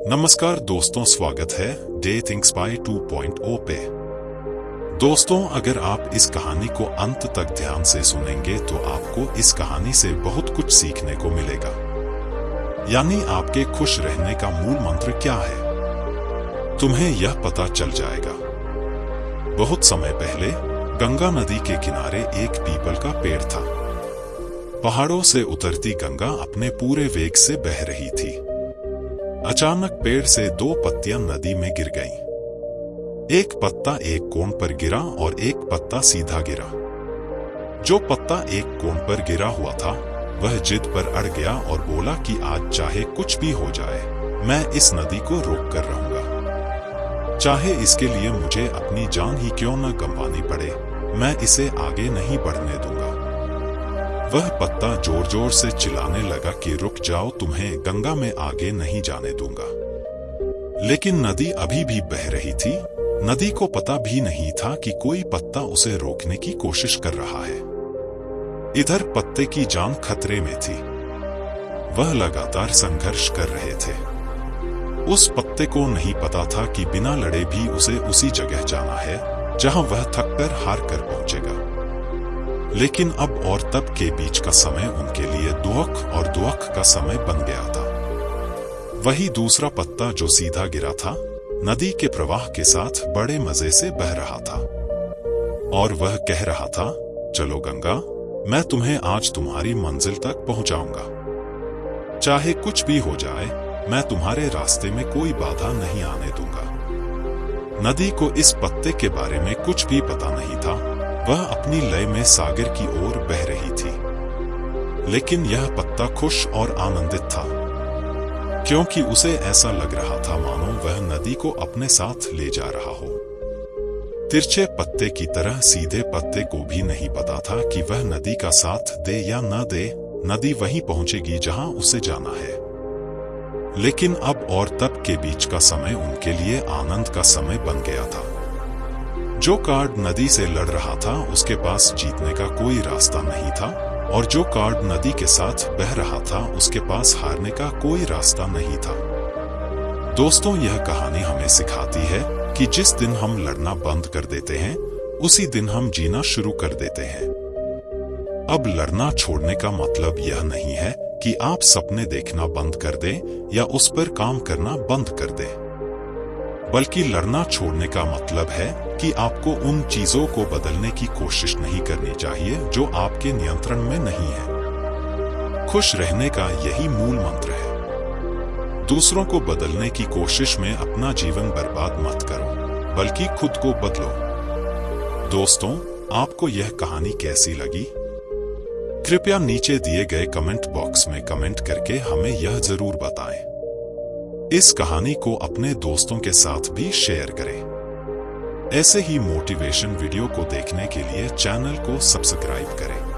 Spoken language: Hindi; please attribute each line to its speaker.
Speaker 1: नमस्कार दोस्तों, स्वागत है डे थिंग्स बाय 2.0 पे। दोस्तों, अगर आप इस कहानी को अंत तक ध्यान से सुनेंगे तो आपको इस कहानी से बहुत कुछ सीखने को मिलेगा। यानी आपके खुश रहने का मूल मंत्र क्या है, तुम्हें यह पता चल जाएगा। बहुत समय पहले गंगा नदी के किनारे एक पीपल का पेड़ था। पहाड़ों से उतरती गंगा अपने पूरे वेग से बह रही थी। अचानक पेड़ से दो पत्तियां नदी में गिर गईं। एक पत्ता एक कोण पर गिरा और एक पत्ता सीधा गिरा। जो पत्ता एक कोण पर गिरा हुआ था वह जिद पर अड़ गया और बोला कि आज चाहे कुछ भी हो जाए, मैं इस नदी को रोक कर रहूंगा। चाहे इसके लिए मुझे अपनी जान ही क्यों न गंवानी पड़े, मैं इसे आगे नहीं बढ़ने दूंगा। वह पत्ता जोर जोर से चिल्लाने लगा कि रुक जाओ, तुम्हें गंगा में आगे नहीं जाने दूंगा। लेकिन नदी अभी भी बह रही थी। नदी को पता भी नहीं था कि कोई पत्ता उसे रोकने की कोशिश कर रहा है। इधर पत्ते की जान खतरे में थी। वह लगातार संघर्ष कर रहे थे। उस पत्ते को नहीं पता था कि बिना लड़े भी उसे उसी जगह जाना है जहां वह थककर हार कर पहुंचेगा। लेकिन अब और तब के बीच का समय उनके लिए दुख और दुख का समय बन गया था। वही दूसरा पत्ता जो सीधा गिरा था, नदी के प्रवाह के साथ बड़े मजे से बह रहा था और वह कह रहा था, चलो गंगा, मैं तुम्हें आज तुम्हारी मंजिल तक पहुंचाऊंगा। चाहे कुछ भी हो जाए, मैं तुम्हारे रास्ते में कोई बाधा नहीं आने दूंगा। नदी को इस पत्ते के बारे में कुछ भी पता नहीं था। वह अपनी लय में सागर की ओर बह रही थी। लेकिन यह पत्ता खुश और आनंदित था, क्योंकि उसे ऐसा लग रहा था मानो वह नदी को अपने साथ ले जा रहा हो। तिरछे पत्ते की तरह सीधे पत्ते को भी नहीं पता था कि वह नदी का साथ दे या न दे, नदी वहीं पहुंचेगी जहां उसे जाना है। लेकिन अब और तब के बीच का समय उनके लिए आनंद का समय बन गया था। जो कार्ड नदी से लड़ रहा था उसके पास जीतने का कोई रास्ता नहीं था, और जो कार्ड नदी के साथ बह रहा था उसके पास हारने का कोई रास्ता नहीं था। दोस्तों, यह कहानी हमें सिखाती है कि जिस दिन हम लड़ना बंद कर देते हैं उसी दिन हम जीना शुरू कर देते हैं। अब लड़ना छोड़ने का मतलब यह नहीं है कि आप सपने देखना बंद कर दें या उस पर काम करना बंद कर दें, बल्कि लड़ना छोड़ने का मतलब है कि आपको उन चीजों को बदलने की कोशिश नहीं करनी चाहिए जो आपके नियंत्रण में नहीं है। खुश रहने का यही मूल मंत्र है। दूसरों को बदलने की कोशिश में अपना जीवन बर्बाद मत करो, बल्कि खुद को बदलो। दोस्तों, आपको यह कहानी कैसी लगी? कृपया नीचे दिए गए कमेंट बॉक्स में कमेंट करके हमें यह जरूर बताएं। इस कहानी को अपने दोस्तों के साथ भी शेयर करें। ऐसे ही मोटिवेशन वीडियो को देखने के लिए चैनल को सब्सक्राइब करें।